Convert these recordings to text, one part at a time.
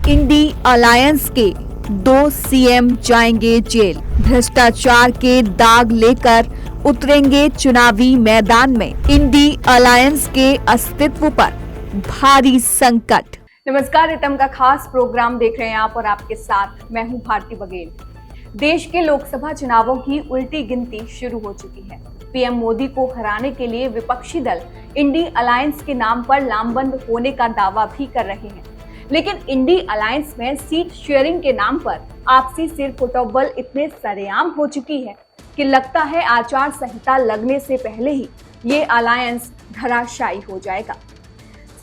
INDI alliance के 2 CM जाएंगे jail. भ्रष्टाचार के दाग लेकर उतरेंगे चुनावी मैदान में। इंडी अलायंस के अस्तित्व पर भारी संकट। नमस्कार, रितम का खास प्रोग्राम देख रहे हैं आप और आपके साथ मैं हूं भारती बघेल। देश के लोकसभा चुनावों की उल्टी गिनती शुरू हो चुकी है। पीएम मोदी को हराने के लिए विपक्षी दल इंडी अलायंस के नाम पर लामबंद होने का दावा भी कर रहे हैं, लेकिन इंडी अलायंस में सीट शेयरिंग के नाम पर आपसी सिर फुटबॉल इतने सरेआम हो चुकी है कि लगता है आचार संहिता लगने से पहले ही ये अलायंस धराशायी हो जाएगा।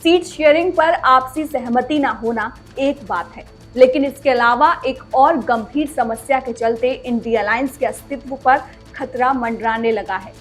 सीट शेयरिंग पर आपसी सहमति न होना एक बात है, लेकिन इसके अलावा एक और गंभीर समस्या के चलते इंडी अलायंस के अस्तित्व पर खतरा मंडराने लगा है।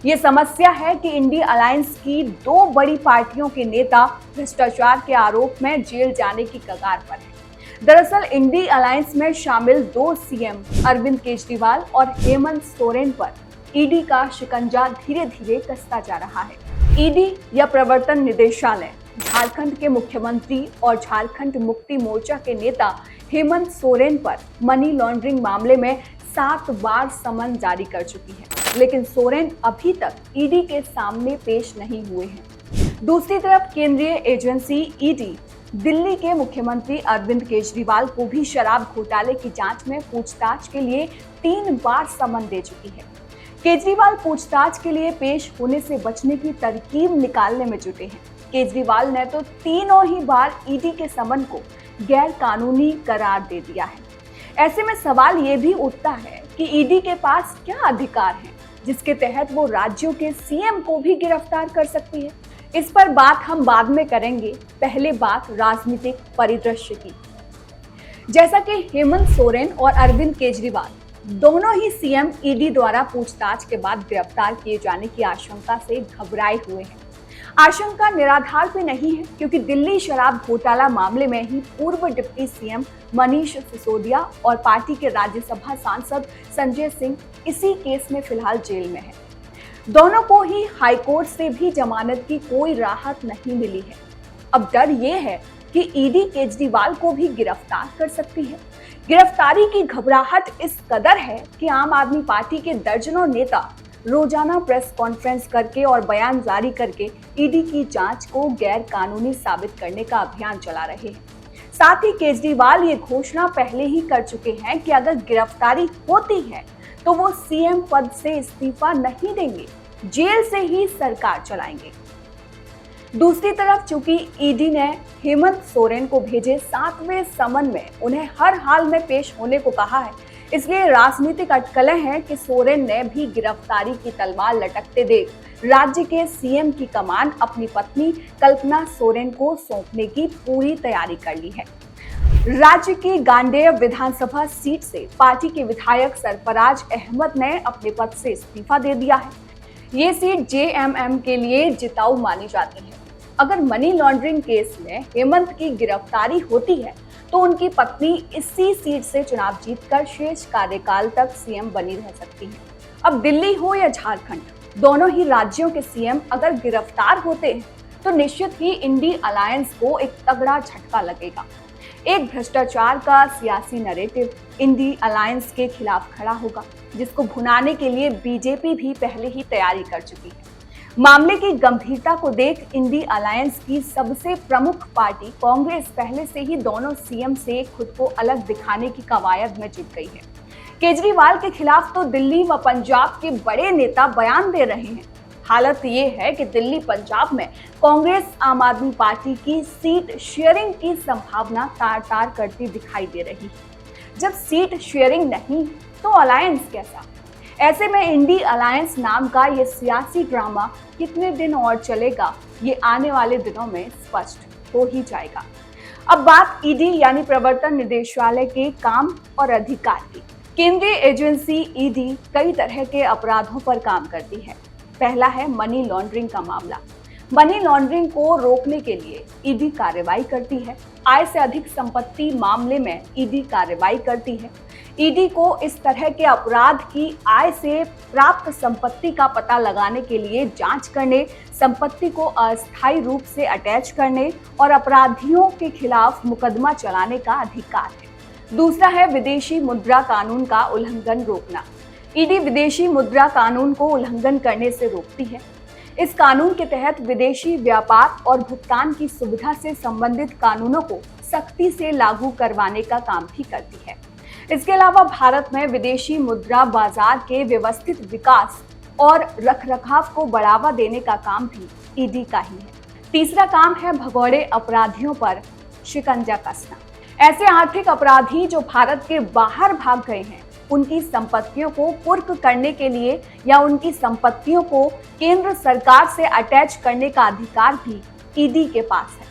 ये समस्या है कि इंडी अलायंस की 2 बड़ी पार्टियों के नेता भ्रष्टाचार के आरोप में जेल जाने की कगार पर हैं। दरअसल इंडी अलायंस में शामिल 2 सीएम अरविंद केजरीवाल और हेमंत सोरेन पर ईडी का शिकंजा धीरे धीरे कसता जा रहा है। ईडी या प्रवर्तन निदेशालय झारखंड के मुख्यमंत्री और झारखंड मुक्ति मोर्चा के नेता हेमंत सोरेन पर मनी लॉन्ड्रिंग मामले में 7 बार समन जारी कर चुकी है, लेकिन सोरेन अभी तक ईडी के सामने पेश नहीं हुए हैं। दूसरी तरफ केंद्रीय एजेंसी ईडी दिल्ली के मुख्यमंत्री अरविंद केजरीवाल को भी शराब घोटाले की जांच में पूछताछ के लिए 3 बार समन दे चुकी है। केजरीवाल पूछताछ के लिए पेश होने से बचने की तरकीब निकालने में जुटे हैं। केजरीवाल ने तो तीनों ही बार ईडी के समन को गैर कानूनी करार दे दिया है। ऐसे में सवाल ये भी उठता है कि ईडी के पास क्या अधिकार है जिसके तहत वो राज्यों के सीएम को भी गिरफ्तार कर सकती है। इस पर बात हम बाद में करेंगे, पहले बात राजनीतिक परिदृश्य की। जैसा कि हेमंत सोरेन और अरविंद केजरीवाल दोनों ही सीएम ईडी द्वारा पूछताछ के बाद गिरफ्तार किए जाने की आशंका से घबराए हुए हैं। आशंका निराधार भी नहीं है, क्योंकि दिल्ली शराब घोटाला मामले में ही पूर्व डिप्टी सीएम मनीष सिसोदिया और पार्टी के राज्यसभा सांसद संजय सिंह इसी केस में फिलहाल जेल में हैं। दोनों को ही हाईकोर्ट से भी जमानत की कोई राहत नहीं मिली है। अब डर ये है कि ईडी केजरीवाल को भी गिरफ्तार कर सकती है। गिरफ्तारी की घबराहट इस कदर है कि आम आदमी पार्टी के दर्जनों नेता रोजाना प्रेस कॉन्फ्रेंस करके और बयान जारी करके ईडी की जांच को गैर कानूनी साबित करने का अभियान चला रहे हैं। साथ ही केजरीवाल ये घोषणा पहले ही कर चुके हैं कि अगर गिरफ्तारी होती है तो वो सीएम पद से इस्तीफा नहीं देंगे, जेल से ही सरकार चलाएंगे। दूसरी तरफ चूंकि ईडी ने हेमंत सोरेन को भेजे 7वें समन में उन्हें हर हाल में पेश होने को कहा है, इसलिए राजनीतिक अटकलें हैं कि सोरेन ने भी गिरफ्तारी की तलवार लटकते देख राज्य के सीएम की कमान अपनी पत्नी कल्पना सोरेन को सौंपने की पूरी तैयारी कर ली है। राज्य की गांडेय विधानसभा सीट से पार्टी के विधायक सरफराज अहमद ने अपने पद से इस्तीफा दे दिया है। ये सीट जेएमएम के लिए जिताऊ मानी जाती है। अगर मनी लॉन्ड्रिंग केस में हेमंत की गिरफ्तारी होती है तो उनकी पत्नी इसी सीट से चुनाव जीतकर शेष कार्यकाल तक सीएम बनी रह सकती है। अब दिल्ली हो या झारखंड, दोनों ही राज्यों के सीएम अगर गिरफ्तार होते हैं तो निश्चित ही इंडी अलायंस को एक तगड़ा झटका लगेगा। एक भ्रष्टाचार का सियासी नैरेटिव इंडी अलायंस के खिलाफ खड़ा होगा, जिसको भुनाने के लिए बीजेपी भी पहले ही तैयारी कर चुकी है। मामले की गंभीरता को देख इंडी अलायंस की सबसे प्रमुख पार्टी कांग्रेस पहले से ही दोनों सीएम से खुद को अलग दिखाने की कवायद में जुट गई है। केजरीवाल के खिलाफ तो दिल्ली व पंजाब के बड़े नेता बयान दे रहे हैं। हालत ये है कि दिल्ली पंजाब में कांग्रेस आम आदमी पार्टी की सीट शेयरिंग की संभावना तार-तार करती दिखाई दे रही है। जब सीट शेयरिंग नहीं तो अलायंस कैसा? ऐसे में इंडी अलायंस नाम का ये सियासी ड्रामा कितने दिन और चलेगा, ये आने वाले दिनों में स्पष्ट हो ही जाएगा। अब बात ईडी यानी प्रवर्तन निदेशालय के काम और अधिकार की। केंद्रीय एजेंसी ईडी कई तरह के अपराधों पर काम करती है। पहला है मनी लॉन्ड्रिंग का मामला। मनी लॉन्ड्रिंग को रोकने के लिए ईडी कार्रवाई करती है। आय से अधिक संपत्ति मामले में ईडी कार्रवाई करती है। ईडी को इस तरह के अपराध की आय से प्राप्त संपत्ति का पता लगाने के लिए जांच करने, संपत्ति को अस्थायी रूप से अटैच करने और अपराधियों के खिलाफ मुकदमा चलाने का अधिकार है। दूसरा है विदेशी मुद्रा कानून का उल्लंघन रोकना। ईडी विदेशी मुद्रा कानून को उल्लंघन करने से रोकती है। इस कानून के तहत विदेशी व्यापार और भुगतान की सुविधा से संबंधित कानूनों को सख्ती से लागू करवाने का काम भी करती है। इसके अलावा भारत में विदेशी मुद्रा बाजार के व्यवस्थित विकास और रखरखाव को बढ़ावा देने का काम भी ईडी का ही है। तीसरा काम है भगोड़े अपराधियों पर शिकंजा कसना। ऐसे आर्थिक अपराधी जो भारत के बाहर भाग गए हैं, उनकी संपत्तियों को कुर्क करने के लिए या उनकी संपत्तियों को केंद्र सरकार से अटैच करने का अधिकार भी ईडी के पास है।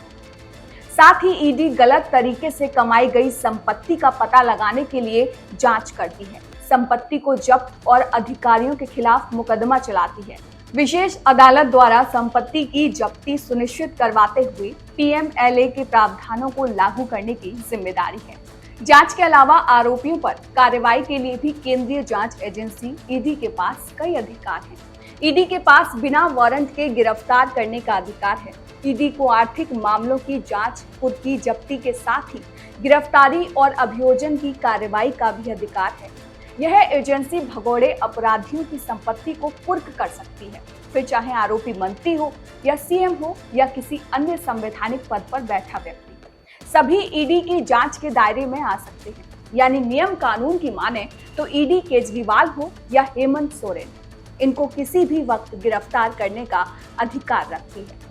साथ ही ईडी गलत तरीके से कमाई गई संपत्ति का पता लगाने के लिए जांच करती है, संपत्ति को जब्त और अधिकारियों के खिलाफ मुकदमा चलाती है। विशेष अदालत द्वारा संपत्ति की जब्ती सुनिश्चित करवाते हुए पीएमएलए के प्रावधानों को लागू करने की जिम्मेदारी है। जांच के अलावा आरोपियों पर कार्रवाई के लिए भी केंद्रीय जांच एजेंसी ईडी के पास कई अधिकार हैं। ईडी के पास बिना वारंट के गिरफ्तार करने का अधिकार है। ईडी को आर्थिक मामलों की जांच, खुद की जब्ती के साथ ही गिरफ्तारी और अभियोजन की कार्रवाई का भी अधिकार है। यह एजेंसी भगोड़े अपराधियों की संपत्ति को कुर्क कर सकती है, फिर चाहे आरोपी मंत्री हो या सीएम हो या किसी अन्य संवैधानिक पद पर बैठा व्यक्ति, सभी ईडी की जांच के दायरे में आ सकते हैं। यानी नियम कानून की माने तो ईडी केजरीवाल हो या हेमंत सोरेन, इनको किसी भी वक्त गिरफ्तार करने का अधिकार रखती है।